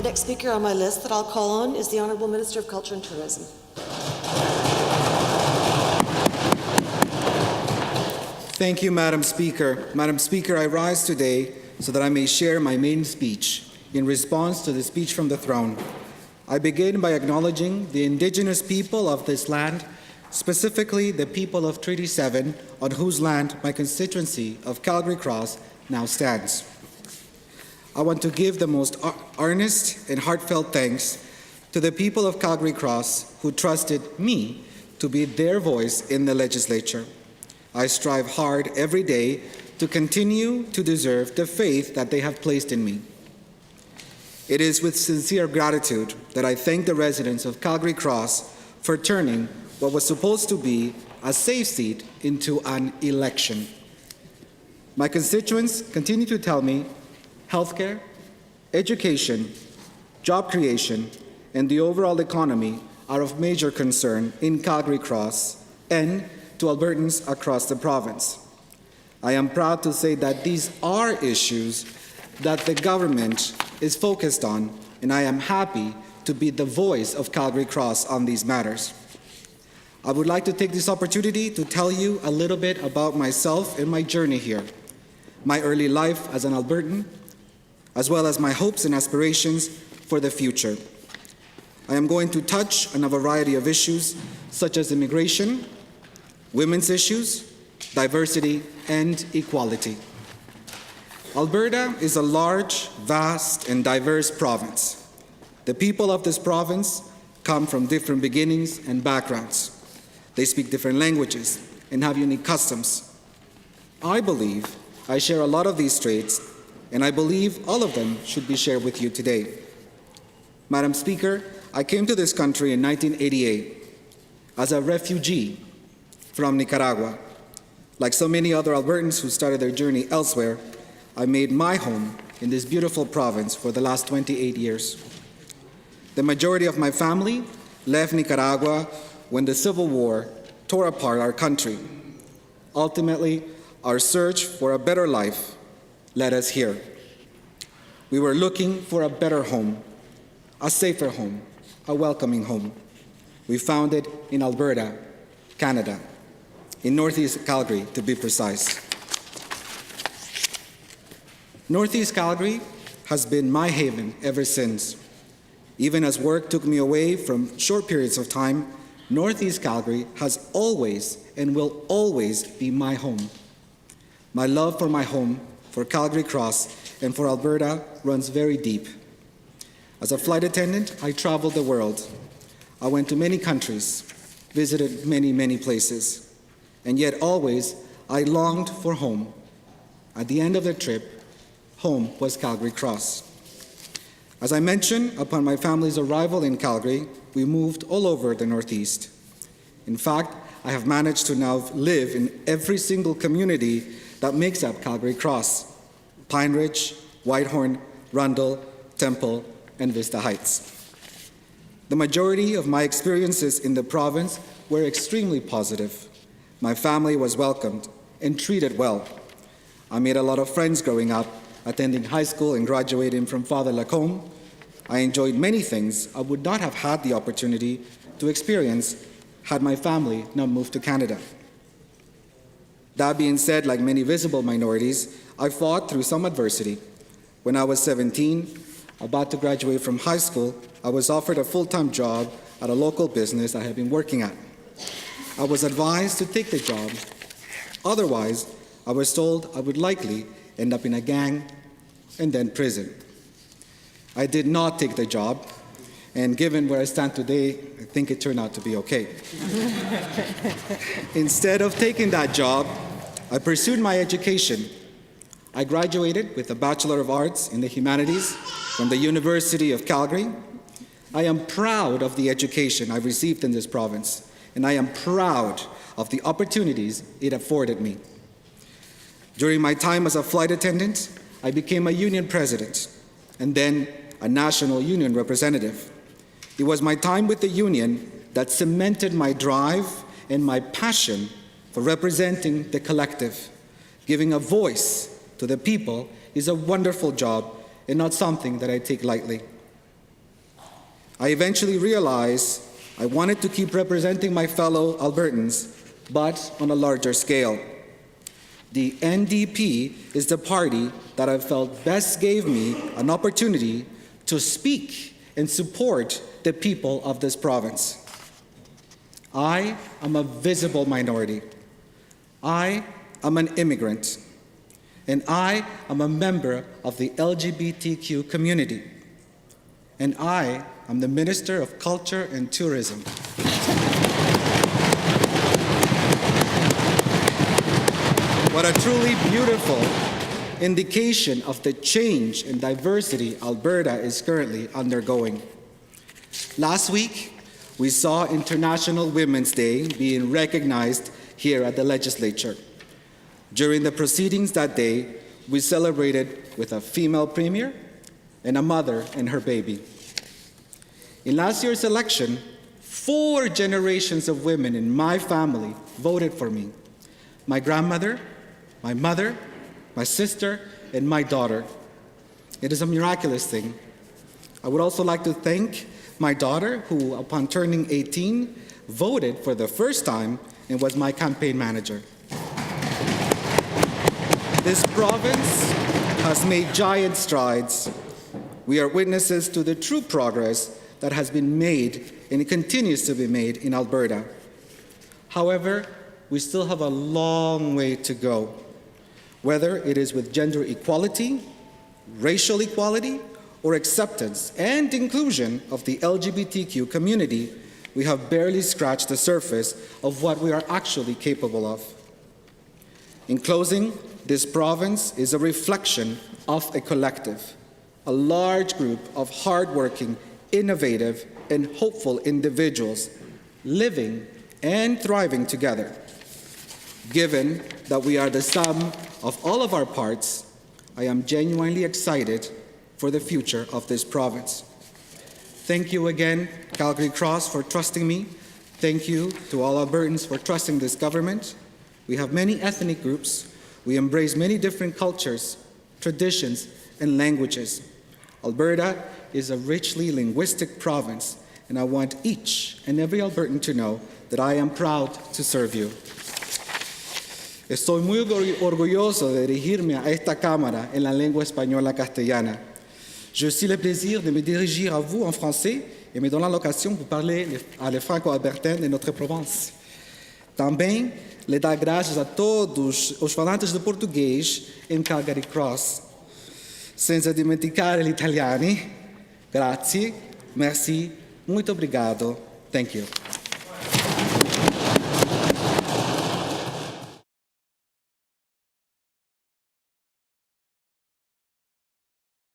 next speaker on my list that I'll call on is the Honourable Minister of Culture and Tourism. Thank you, Madam Speaker. Madam Speaker, I rise today so that I may share my maiden speech in response to the speech from the throne. I begin by acknowledging the Indigenous people of this land, specifically the people of Treaty 7, on whose land my constituency of Calgary Cross now stands. I want to give the most earnest and heartfelt thanks to the people of Calgary Cross who trusted me to be their voice in the legislature. I strive hard every day to continue to deserve the faith that they have placed in me. It is with sincere gratitude that I thank the residents of Calgary Cross for turning what was supposed to be a safe seat into an election. My constituents continue to tell me healthcare, education, job creation, and the overall economy are of major concern in Calgary Cross and to Albertans across the province. I am proud to say that these are issues that the government is focused on, and I am happy to be the voice of Calgary Cross on these matters. I would like to take this opportunity to tell you a little bit about myself and my journey here, my early life as an Albertan, as well as my hopes and aspirations for the future. I am going to touch on a variety of issues such as immigration, women's issues, diversity, and equality. Alberta is a large, vast, and diverse province. The people of this province come from different beginnings and backgrounds. They speak different languages and have unique customs. I believe I share a lot of these traits, and I believe all of them should be shared with you today. Madam Speaker, I came to this country in 1988 as a refugee from Nicaragua. Like so many other Albertans who started their journey elsewhere, I made my home in this beautiful province for the last 28 years. The majority of my family left Nicaragua when the Civil War tore apart our country. Ultimately, our search for a better life led us here. We were looking for a better home, a safer home, a welcoming home. We found it in Alberta, Canada, in Northeast Calgary, to be precise. Northeast Calgary has been my haven ever since. Even as work took me away from short periods of time, Northeast Calgary has always and will always be my home. My love for my home, for Calgary Cross, and for Alberta runs very deep. As a flight attendant, I traveled the world. I went to many countries, visited many places. And yet always, I longed for home. At the end of the trip, home was Calgary Cross. As I mentioned, upon my family's arrival in Calgary, we moved all over the Northeast. In fact, I have managed to now live in every single community that makes up Calgary Cross: Pine Ridge, Whitehorn, Rundle, Temple, and Vista Heights. The majority of my experiences in the province were extremely positive. My family was welcomed and treated well. I made a lot of friends growing up, attending high school and graduating from Father Lacombe. I enjoyed many things I would not have had the opportunity to experience had my family not moved to Canada. That being said, like many visible minorities, I fought through some adversity. When I was 17, about to graduate from high school, I was offered a full-time job at a local business I had been working at. I was advised to take the job. Otherwise, I was told I would likely end up in a gang and then prison. I did not take the job, and given where I stand today, I think it turned out to be okay. Instead of taking that job, I pursued my education. I graduated with a Bachelor of Arts in the Humanities from the University of Calgary. I am proud of the education I received in this province, and I am proud of the opportunities it afforded me. During my time as a flight attendant, I became a union president and then a national union representative. It was my time with the union that cemented my drive and my passion for representing the collective. Giving a voice to the people is a wonderful job and not something that I take lightly. I eventually realized I wanted to keep representing my fellow Albertans, but on a larger scale. The NDP is the party that I felt best gave me an opportunity to speak and support the people of this province. I am a visible minority. I am an immigrant. And I am a member of the LGBTQ community. And I am the Minister of Culture and Tourism. What a truly beautiful indication of the change and diversity Alberta is currently undergoing. Last week, we saw International Women's Day being recognized here at the legislature. During the proceedings that day, we celebrated with a female premier and a mother and her baby. In last year's election, 4 generations of women in my family voted for me. My grandmother, my mother, my sister, and my daughter. It is a miraculous thing. I would also like to thank my daughter, who, upon turning 18, voted for the first time and was my campaign manager. This province has made giant strides. We are witnesses to the true progress that has been made and it continues to be made in Alberta. However, we still have a long way to go, whether it is with gender equality, racial equality, or acceptance and inclusion of the LGBTQ community. We have barely scratched the surface of what we are actually capable of. In closing, this province is a reflection of a collective, a large group of hardworking, innovative, and hopeful individuals living and thriving together. Given that we are the sum of all of our parts, I am genuinely excited for the future of this province. Thank you again, Calgary Cross, for trusting me. Thank you to all Albertans for trusting this government. We have many ethnic groups. We embrace many different cultures, traditions, and languages. Alberta is a richly linguistic province, and I want each and every Albertan to know that I am proud to serve you. Estoy muy orgulloso de dirigirme a esta Cámara en la lengua española castellana. J'ai aussi le plaisir de me diriger à vous en français et me donner l'occasion de parler à les franco-albertains de notre province. Também lhe dar graças a todos os falantes de português em Calgary Cross. Senza dimenticare gli italiani. Grazie, merci, muito obrigado, thank you.